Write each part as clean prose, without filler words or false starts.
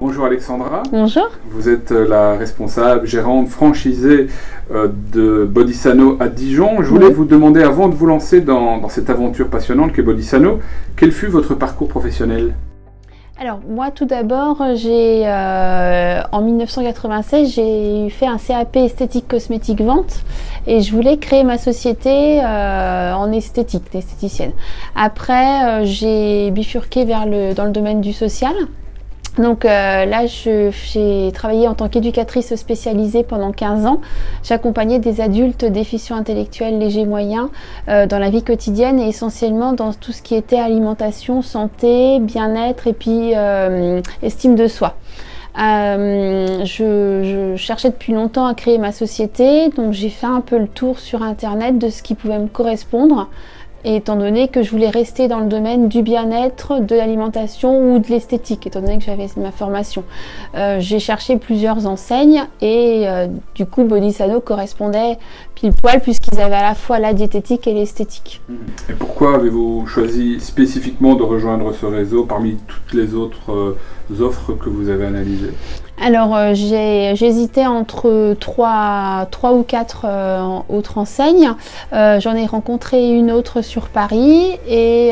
Bonjour Alexandra. Bonjour. Vous êtes la responsable, gérante, franchisée de Bodisano à Dijon. Je voulais vous demander, avant de vous lancer dans cette aventure passionnante qu'est Bodisano, quel fut votre parcours professionnel ? Alors moi tout d'abord, en 1996, j'ai fait un CAP esthétique cosmétique vente et je voulais créer ma société en esthétique, d'esthéticienne. Après, j'ai bifurqué dans le domaine du social. Donc là, j'ai travaillé en tant qu'éducatrice spécialisée pendant 15 ans. J'accompagnais des adultes déficients intellectuels légers moyens dans la vie quotidienne et essentiellement dans tout ce qui était alimentation, santé, bien-être et puis estime de soi. Je cherchais depuis longtemps à créer ma société, donc j'ai fait un peu le tour sur internet de ce qui pouvait me correspondre. Et étant donné que je voulais rester dans le domaine du bien-être, de l'alimentation ou de l'esthétique, étant donné que j'avais ma formation. J'ai cherché plusieurs enseignes et du coup Bodisano correspondait pile poil puisqu'ils avaient à la fois la diététique et l'esthétique. Et pourquoi avez-vous choisi spécifiquement de rejoindre ce réseau parmi toutes les autres offres que vous avez analysées ? Alors j'hésitais entre trois ou quatre autres enseignes. J'en ai rencontré une autre sur Paris et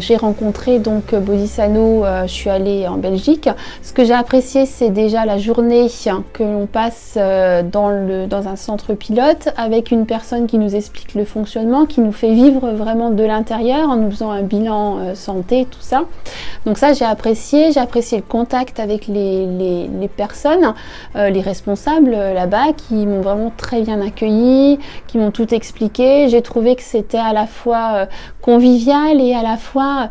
j'ai rencontré donc Bodisano. Je suis allée en Belgique. Ce que j'ai apprécié, c'est déjà la journée que l'on passe dans un centre pilote avec une personne qui nous explique le fonctionnement, qui nous fait vivre vraiment de l'intérieur en nous faisant un bilan santé, tout ça. Donc ça, j'ai apprécié le contact avec les personnes, les responsables là-bas qui m'ont vraiment très bien accueilli, qui m'ont tout expliqué. J'ai trouvé que c'était à la fois convivial et à la fois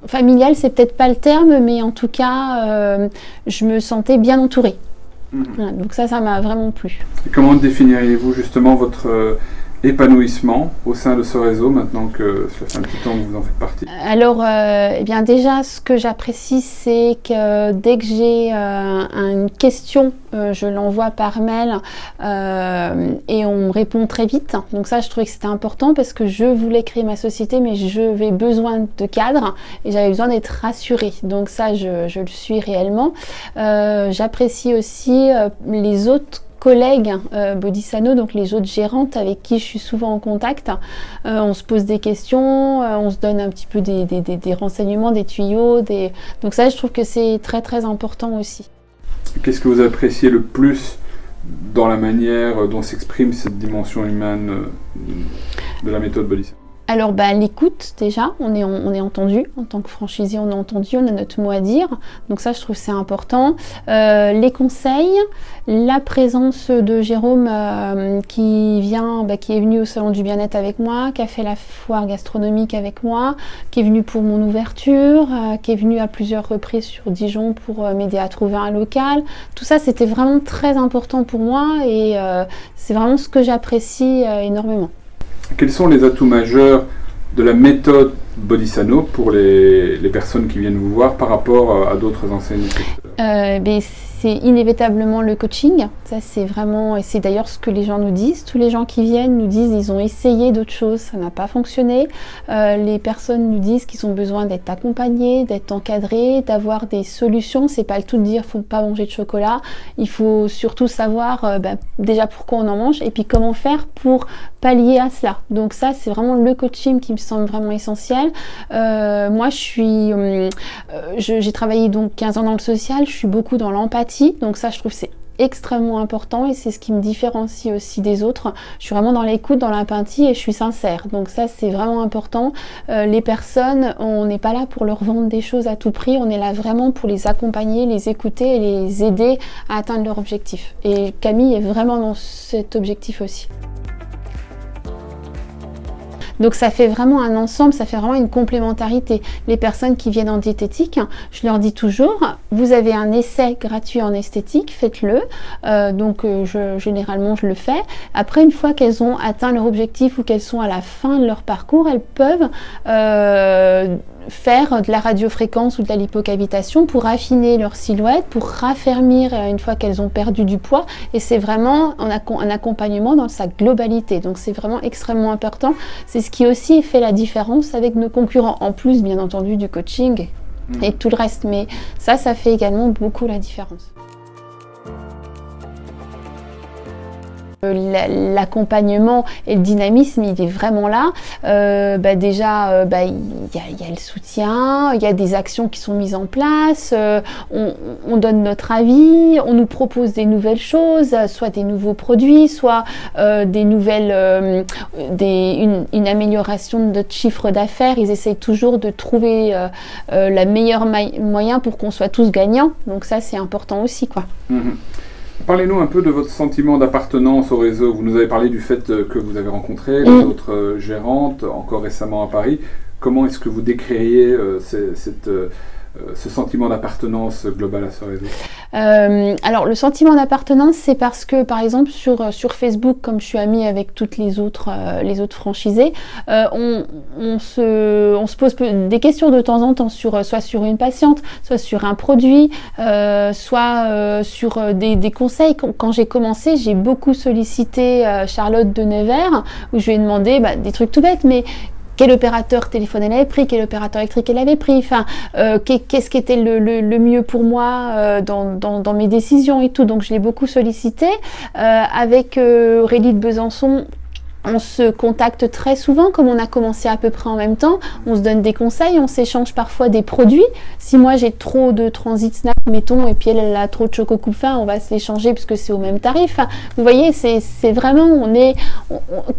familial, c'est peut-être pas le terme, mais en tout cas, je me sentais bien entourée. Voilà, donc ça m'a vraiment plu. Et comment définiriez-vous justement votre épanouissement au sein de ce réseau maintenant que cela fait un petit temps que vous en faites partie? Alors, eh bien déjà, ce que j'apprécie, c'est que dès que j'ai une question, je l'envoie par mail et on me répond très vite. Donc ça, je trouvais que c'était important parce que je voulais créer ma société, mais j'avais besoin de cadre et j'avais besoin d'être rassurée. Donc ça, je le suis réellement. J'apprécie aussi les autres collègues Bodisano, donc les autres gérantes avec qui je suis souvent en contact. On se pose des questions, on se donne un petit peu des renseignements, des tuyaux. Donc ça, je trouve que c'est très très important aussi. Qu'est-ce que vous appréciez le plus dans la manière dont s'exprime cette dimension humaine de la méthode Bodisano? Alors l'écoute déjà, on est entendu, en tant que franchisé on est entendu, on a notre mot à dire, donc ça je trouve c'est important. Les conseils, la présence de Jérôme qui est venu au salon du bien-être avec moi, qui a fait la foire gastronomique avec moi, qui est venu pour mon ouverture, qui est venu à plusieurs reprises sur Dijon pour m'aider à trouver un local. Tout ça c'était vraiment très important pour moi et c'est vraiment ce que j'apprécie énormément. Quels sont les atouts majeurs de la méthode Bodisano pour les personnes qui viennent vous voir par rapport à d'autres enseignes? C'est inévitablement le coaching. Ça, c'est vraiment, et c'est d'ailleurs ce que les gens nous disent. Tous les gens qui viennent nous disent qu'ils ont essayé d'autres choses, ça n'a pas fonctionné. Les personnes nous disent qu'ils ont besoin d'être accompagnés, d'être encadrés, d'avoir des solutions. C'est pas le tout de dire faut pas manger de chocolat. Il faut surtout savoir déjà pourquoi on en mange et puis comment faire pour pallier à cela. Donc ça, c'est vraiment le coaching qui me semble vraiment essentiel. Moi, j'ai travaillé donc 15 ans dans le social. Je suis beaucoup dans l'empathie. Donc ça, je trouve que c'est extrêmement important et c'est ce qui me différencie aussi des autres. Je suis vraiment dans l'écoute, dans l'empathie et je suis sincère. Donc ça, c'est vraiment important. Les personnes, on n'est pas là pour leur vendre des choses à tout prix. On est là vraiment pour les accompagner, les écouter et les aider à atteindre leur objectif. Et Camille est vraiment dans cet objectif aussi. Donc ça fait vraiment un ensemble, ça fait vraiment une complémentarité. Les personnes qui viennent en diététique, je leur dis toujours, vous avez un essai gratuit en esthétique, faites-le. Généralement, je le fais. Après, une fois qu'elles ont atteint leur objectif ou qu'elles sont à la fin de leur parcours, elles peuvent faire de la radiofréquence ou de la lipocavitation pour affiner leur silhouette, pour raffermir une fois qu'elles ont perdu du poids. Et c'est vraiment un accompagnement dans sa globalité. Donc c'est vraiment extrêmement important. C'est ce qui aussi fait la différence avec nos concurrents, en plus bien entendu du coaching. et tout le reste. Mais ça fait également beaucoup la différence. L'accompagnement et le dynamisme, il est vraiment là. Déjà, il y a le soutien, il y a des actions qui sont mises en place, on donne notre avis, on nous propose des nouvelles choses, soit des nouveaux produits, soit des nouvelles, une amélioration de notre chiffre d'affaires. Ils essayent toujours de trouver le meilleur moyen pour qu'on soit tous gagnants. Donc ça, c'est important aussi, quoi. Parlez-nous un peu de votre sentiment d'appartenance au réseau. Vous nous avez parlé du fait que vous avez rencontré les autres gérantes, encore récemment à Paris. Comment est-ce que vous décririez ce sentiment d'appartenance global à ce réseau? Alors le sentiment d'appartenance, c'est parce que par exemple sur Facebook, comme je suis amie avec toutes les autres franchisés, on se pose des questions de temps en temps soit sur une patiente, soit sur un produit, soit sur des conseils. Quand j'ai commencé, j'ai beaucoup sollicité Charlotte de Nevers, où je lui ai demandé des trucs tout bêtes, mais quel opérateur téléphone elle avait pris, quel opérateur électrique elle avait pris, enfin, qu'est-ce qui était le mieux pour moi dans mes décisions et tout. Donc je l'ai beaucoup sollicité. Avec Aurélie de Besançon, on se contacte très souvent, comme on a commencé à peu près en même temps. On se donne des conseils, on s'échange parfois des produits. Si moi j'ai trop de transit snack, mettons, et puis elle a trop de choco coupe fin, on va se l'échanger puisque c'est au même tarif. Enfin, vous voyez, c'est vraiment, on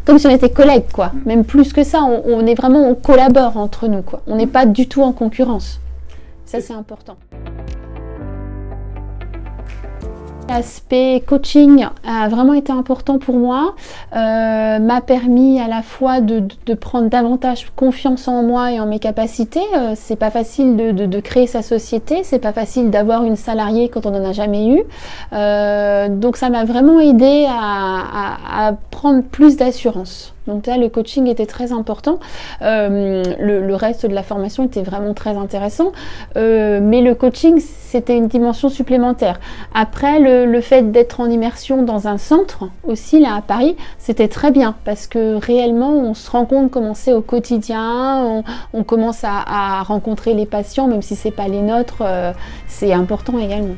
comme si on était collègues, quoi. Même plus que ça, on collabore entre nous, quoi. On n'est pas du tout en concurrence. Ça, c'est important. L'aspect coaching a vraiment été important pour moi, m'a permis à la fois de prendre davantage confiance en moi et en mes capacités. C'est pas facile de créer sa société, c'est pas facile d'avoir une salariée quand on n'en a jamais eu. Donc ça m'a vraiment aidé à prendre plus d'assurance. Donc là, le coaching était très important. Le reste de la formation était vraiment très intéressant. Mais le coaching, c'était une dimension supplémentaire. Après, le fait d'être en immersion dans un centre, aussi là à Paris, c'était très bien. Parce que réellement, on se rend compte comment c'est au quotidien. On commence à rencontrer les patients, même si ce n'est pas les nôtres. C'est important également.